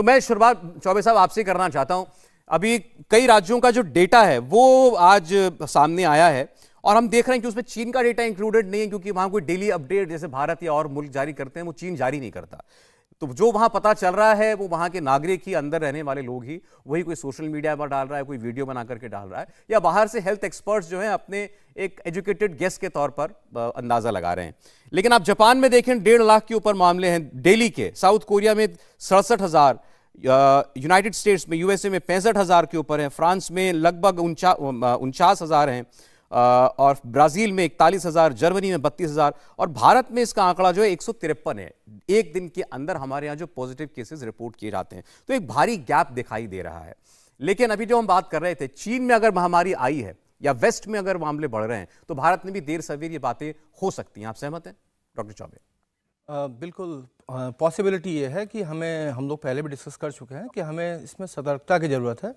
तो मैं शुरुआत चौबे साहब आपसे करना चाहता हूं। अभी कई राज्यों का जो डेटा है वो आज सामने आया है और हम देख रहे हैं कि उसमें चीन का डेटा इंक्लूडेड नहीं है, क्योंकि वहां कोई डेली अपडेट जैसे भारत या और मुल्क जारी करते हैं वो चीन जारी नहीं करता। तो जो वहां पता चल रहा है वो वहां के नागरिक ही, अंदर रहने वाले लोग ही, वही कोई सोशल मीडिया पर डाल रहा है, कोई वीडियो बना करके डाल रहा है, या बाहर से हेल्थ एक्सपर्ट्स जो हैं अपने एक एजुकेटेड गेस के तौर पर अंदाजा लगा रहे हैं। लेकिन आप जापान में देखें 1.5 लाख के ऊपर मामले हैं डेली के, साउथ कोरिया में 67,000, यूनाइटेड स्टेट्स में यूएसए में 65,000 के ऊपर है, फ्रांस में लगभग 49,000 हैं, और ब्राजील में 41,000, जर्मनी में 32,000, और भारत में इसका आंकड़ा जो है 153 है। एक दिन के अंदर हमारे यहाँ जो पॉजिटिव केसेस रिपोर्ट किए जाते हैं, तो एक भारी गैप दिखाई दे रहा है। लेकिन अभी जो हम बात कर रहे थे, चीन में अगर महामारी आई है या वेस्ट में अगर मामले बढ़ रहे हैं, तो भारत में भी देर सवेर ये बातें हो सकती हैं। आप सहमत हैं डॉक्टर चौबे? बिल्कुल पॉसिबिलिटी ये है कि हम लोग पहले भी डिस्कस कर चुके हैं कि हमें इसमें सतर्कता की ज़रूरत है,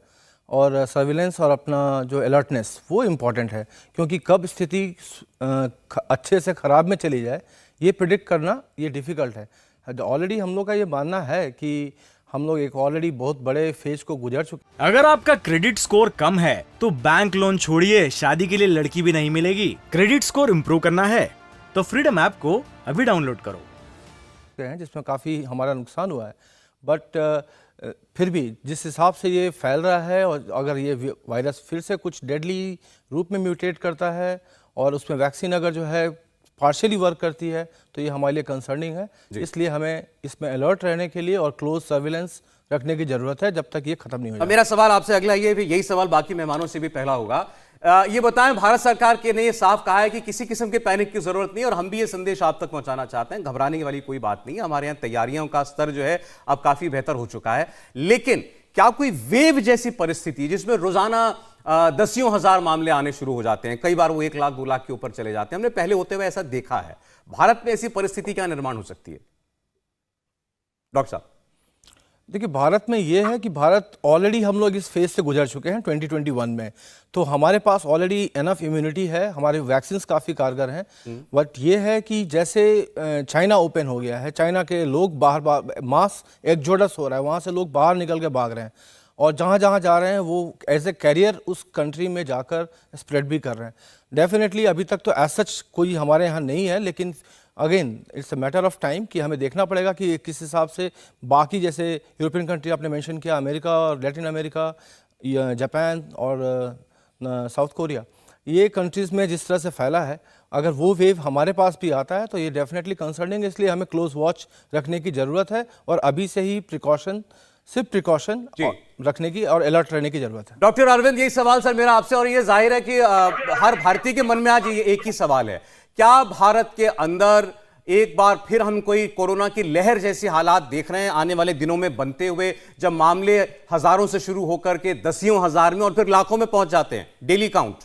और सर्विलेंस और अपना जो अलर्टनेस वो इम्पॉर्टेंट है, क्योंकि कब स्थिति अच्छे से ख़राब में चली जाए ये प्रिडिक्ट करना ये डिफ़िकल्ट है। ऑलरेडी हम लोग का ये मानना है कि हम लोग एक ऑलरेडी बहुत बड़े फेज को गुजर चुके। अगर आपका क्रेडिट स्कोर कम है तो बैंक लोन छोड़िए, शादी के लिए लड़की भी नहीं मिलेगी। क्रेडिट स्कोर इम्प्रूव करना है तो फ्रीडम ऐप को अभी डाउनलोड करो। जिसमें काफ़ी हमारा नुकसान हुआ है, बट फिर भी जिस हिसाब से ये फैल रहा है, और अगर ये वायरस फिर से कुछ डेडली रूप में म्यूटेट करता है और उसमें वैक्सीन अगर जो है पार्शियली वर्क करती है, तो ये हमारे लिए कंसर्निंग है। इसलिए हमें इसमें अलर्ट रहने के लिए और क्लोज सर्विलेंस रखने की जरूरत है जब तक ये खत्म नहीं हो जाए। मेरा सवाल आपसे अगला ये भी, यही सवाल बाकी मेहमानों से भी पहला होगा। ये बताएं, भारत सरकार के ने ये साफ कहा है कि किसी किस्म के पैनिक की जरूरत नहीं, और हम भी ये संदेश आप तक पहुंचाना चाहते हैं, घबराने वाली कोई बात नहीं है। हमारे यहाँ तैयारियों का स्तर जो है अब काफी बेहतर हो चुका है। लेकिन क्या कोई वेव जैसी परिस्थिति जिसमें रोजाना दसियों हजार मामले आने शुरू हो जाते हैं, कई बार वो 1 लाख 2 लाख के ऊपर चले जाते हैं, हमने पहले होते हुए ऐसा देखा है, भारत में ऐसी परिस्थिति क्या निर्माण हो सकती है डॉक्टर साहब? देखिए, भारत में ये है कि भारत ऑलरेडी हम लोग इस फेज से गुजर चुके हैं 2021 में, तो हमारे पास ऑलरेडी एनफ इम्यूनिटी है, हमारे वैक्सीन्स काफ़ी कारगर हैं। बट ये है कि जैसे चाइना ओपन हो गया है, चाइना के लोग बाहर मास एक्सोडस हो रहा है, वहाँ से लोग बाहर निकल के भाग रहे हैं, और जहाँ जहाँ जा रहे हैं वो एज ए कैरियर उस कंट्री में जाकर स्प्रेड भी कर रहे हैं। डेफिनेटली अभी तक तो एज सच कोई हमारे यहाँ नहीं है, लेकिन again it's a matter of time कि हमें देखना पड़ेगा कि किस हिसाब से बाकी, जैसे यूरोपियन कंट्री आपने मेंशन किया, अमेरिका और लैटिन अमेरिका, जापान और साउथ कोरिया, ये कंट्रीज़ में जिस तरह से फैला है, अगर वो वेव हमारे पास भी आता है तो ये डेफिनेटली कंसर्निंग है। इसलिए हमें क्लोज वॉच रखने की ज़रूरत है, और अभी से ही सिर्फ प्रिकॉशन रखने की और अलर्ट रहने की जरूरत है। डॉक्टर अरविंद, यही सवाल सर मेरा आपसे, और ये जाहिर है कि हर भारतीय के मन में आज ये एक ही सवाल है, क्या भारत के अंदर एक बार फिर हम कोई कोरोना की लहर जैसी हालात देख रहे हैं आने वाले दिनों में बनते हुए, जब मामले हजारों से शुरू होकर के दसियों हजार में और फिर लाखों में पहुंच जाते हैं डेली काउंट?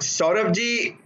सौरभ जी,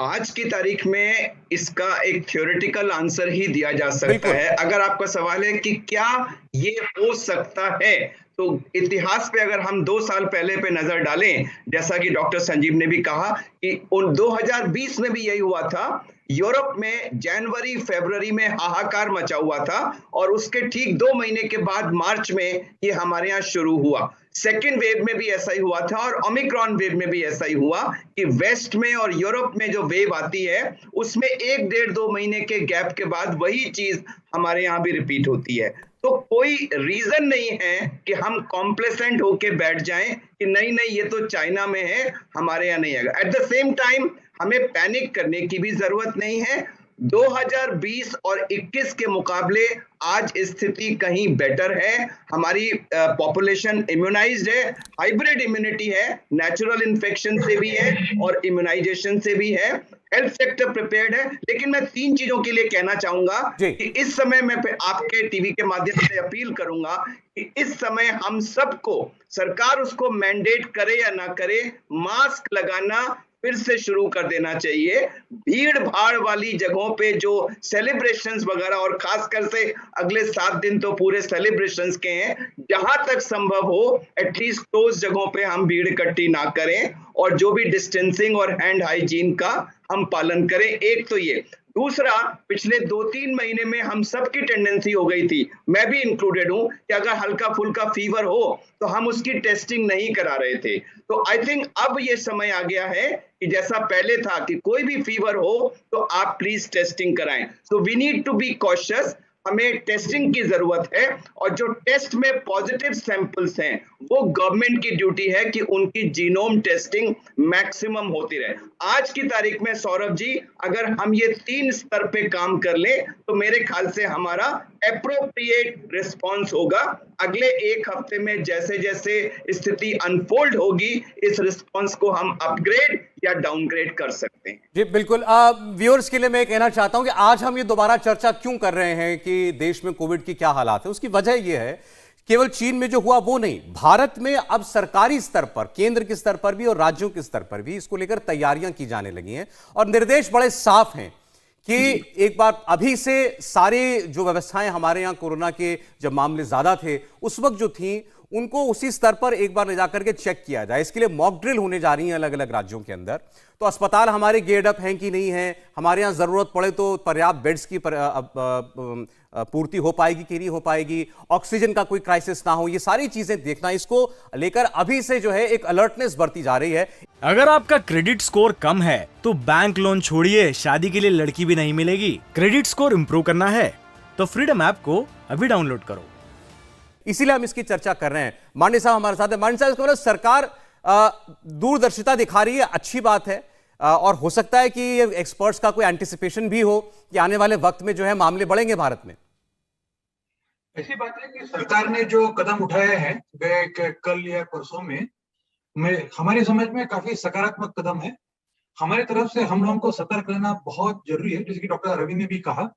आज की तारीख में इसका एक थ्योरेटिकल आंसर ही दिया जा सकता है। अगर आपका सवाल है कि क्या ये हो सकता है, तो इतिहास पे अगर हम 2 साल पहले पे नजर डालें, जैसा कि डॉक्टर संजीव ने भी कहा कि 2020 में भी यही हुआ था। यूरोप में जनवरी फरवरी में हाहाकार मचा हुआ था, और उसके ठीक 2 महीने के बाद मार्च में ये हमारे यहाँ शुरू हुआ। सेकेंड वेव में भी ऐसा ही हुआ था, और ओमिक्रॉन वेव में भी ऐसा ही हुआ कि वेस्ट में और यूरोप में जो वेव आती है उसमें 1 डेढ़ 2 महीने के गैप के बाद वही चीज हमारे यहाँ भी रिपीट होती है। तो कोई रीजन नहीं है कि हम कॉम्प्लेसेंट होके बैठ जाएं कि नहीं ये तो चाइना में है, हमारे यहाँ नहीं आएगा। एट द सेम टाइम हमें पैनिक करने की भी जरूरत नहीं है। 2020 और 21 के मुकाबले आज स्थिति कहीं बेटर है। हमारी पॉपुलेशन इम्यूनाइज्ड है, हाइब्रिड इम्यूनिटी है, नेचुरल इन्फेक्शन से भी है और इम्यूनाइजेशन से भी है। हेल्थ सेक्टर प्रिपेयर्ड है। लेकिन मैं 3 चीजों के लिए कहना चाहूंगा कि इस समय मैं आपके टीवी के माध्यम से अपील करूंगा कि इस समय हम सबको, सरकार उसको मैंडेट करे या ना करे, मास्क लगाना फिर से शुरू कर देना चाहिए। भीड़ भाड़ वाली जगहों पे जो सेलिब्रेशंस वगैरह, और खासकर से अगले 7 दिन तो पूरे सेलिब्रेशंस के हैं, जहां तक संभव हो एटलीस्ट उस जगहों पे हम भीड़ इकट्ठी ना करें, और जो भी डिस्टेंसिंग और हैंड हाइजीन का हम पालन करें। एक तो ये। दूसरा, पिछले 2-3 महीने में हम सबकी टेंडेंसी हो गई थी, मैं भी इंक्लूडेड हूं, कि अगर हल्का फुल्का फीवर हो तो हम उसकी टेस्टिंग नहीं करा रहे थे। तो आई थिंक अब ये समय आ गया है कि जैसा पहले था कि कोई भी फीवर हो तो आप प्लीज टेस्टिंग कराएं। So we need to be cautious, हमें टेस्टिंग की जरूरत है, और जो टेस्ट में पॉजिटिव सैंपल्स हैं वो गवर्नमेंट की ड्यूटी है कि उनकी जीनोम टेस्टिंग मैक्सिमम होती रहे। आज की तारीख में सौरभ जी, अगर हम ये 3 स्तर पे काम कर लें तो मेरे ख्याल से हमारा एप्रोप्रिएट रिस्पॉन्स होगा। अगले 1 हफ्ते में जैसे जैसे स्थिति अनफोल्ड होगी, इस रिस्पॉन्स को हम अपग्रेड या डाउनग्रेड कर सकते हैं। जी बिल्कुल। व्यूअर्स के लिए मैं कहना चाहता हूं कि आज हम ये दोबारा चर्चा क्यों कर रहे हैं कि देश में कोविड की क्या हालात है। उसकी वजह यह है, केवल चीन में जो हुआ वो नहीं, भारत में अब सरकारी स्तर पर, केंद्र के स्तर पर भी और राज्यों के स्तर पर भी इसको लेकर तैयारियां की जाने लगी हैं और निर्देश बड़े साफ हैं कि एक बार अभी से सारे जो व्यवस्थाएं हमारे यहां कोरोना के जब मामले ज्यादा थे उस वक्त जो थी, उनको उसी स्तर पर एक बार ले जाकर के चेक किया जाए। इसके लिए मॉक ड्रिल होने जा रही है अलग अलग राज्यों के अंदर। तो अस्पताल हमारे गेयर्ड अप हैं कि नहीं है, हमारे यहाँ जरूरत पड़े तो पर्याप्त बेड्स की पूर्ति हो पाएगी कि नहीं हो पाएगी, ऑक्सीजन का कोई क्राइसिस ना हो, ये सारी चीजें देखना, इसको लेकर अभी से जो है एक अलर्टनेस बरती जा रही है। अगर आपका क्रेडिट स्कोर कम है तो बैंक लोन छोड़िए, शादी के लिए लड़की भी नहीं मिलेगी। क्रेडिट स्कोर इंप्रूव करना है तो फ्रीडम ऐप को अभी डाउनलोड करो। इसीलिए हम इसकी चर्चा कर रहे हैं। मांडे साहब हमारे साथ है। मांडे साहब, इसका मतलब सरकार दूरदर्शिता दिखा रही है, अच्छी बात है, और हो सकता है कि एक्सपर्ट्स का कोई एंटिसिपेशन भी हो कि आने वाले वक्त में जो है मामले बढ़ेंगे भारत में। ऐसी बात है कि सरकार ने जो कदम उठाए हैं वे कल या परसों में हमारी समझ में काफी सकारात्मक कदम है। हमारी तरफ से हम लोगों को सतर्क रहना बहुत जरूरी है, जैसे कि डॉक्टर रवि ने भी कहा।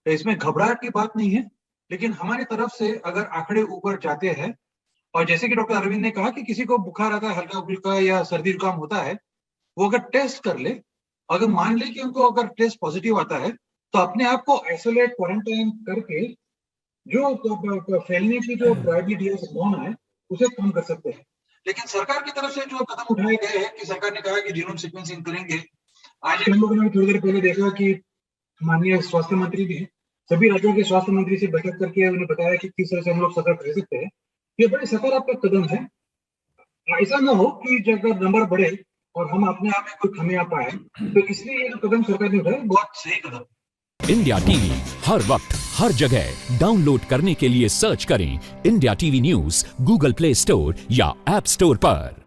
इसमें घबराहट की बात नहीं है, लेकिन हमारी तरफ से अगर आंकड़े ऊपर जाते हैं, और जैसे कि डॉक्टर अरविंद ने कहा कि किसी को बुखार आता है, हल्का फुल्का या सर्दी जुकाम होता है, वो अगर टेस्ट कर ले, अगर मान ले कि उनको अगर टेस्ट पॉजिटिव आता है, तो अपने आप को आइसोलेट, क्वारंटाइन करके जो फैलने की जो प्रोबेबिलिटी है, संभावना है, उसे कम कर सकते हैं। लेकिन सरकार की तरफ से जो कदम उठाए गए हैं कि सरकार ने कहा कि जीनोम सीक्वेंसिंग करेंगे। आज हम लोगों ने थोड़ी देर पहले देखा कि माननीय स्वास्थ्य मंत्री भी सभी राज्यों के स्वास्थ्य मंत्री से बैठक करके उन्हें बताया कि किस तरह से हम लोग सतर्क रह सकते हैं। ये बड़े सकारात्मक कदम है। ऐसा ना हो कि जब नंबर बढ़े और हम अपने आप में कोई खामियां पाए, तो इसलिए ये जो कदम सरकार ने उठाया बहुत सही कदम। इंडिया टीवी हर वक्त हर जगह डाउनलोड करने के लिए सर्च करें India TV news Google play store या ऐप स्टोर पर।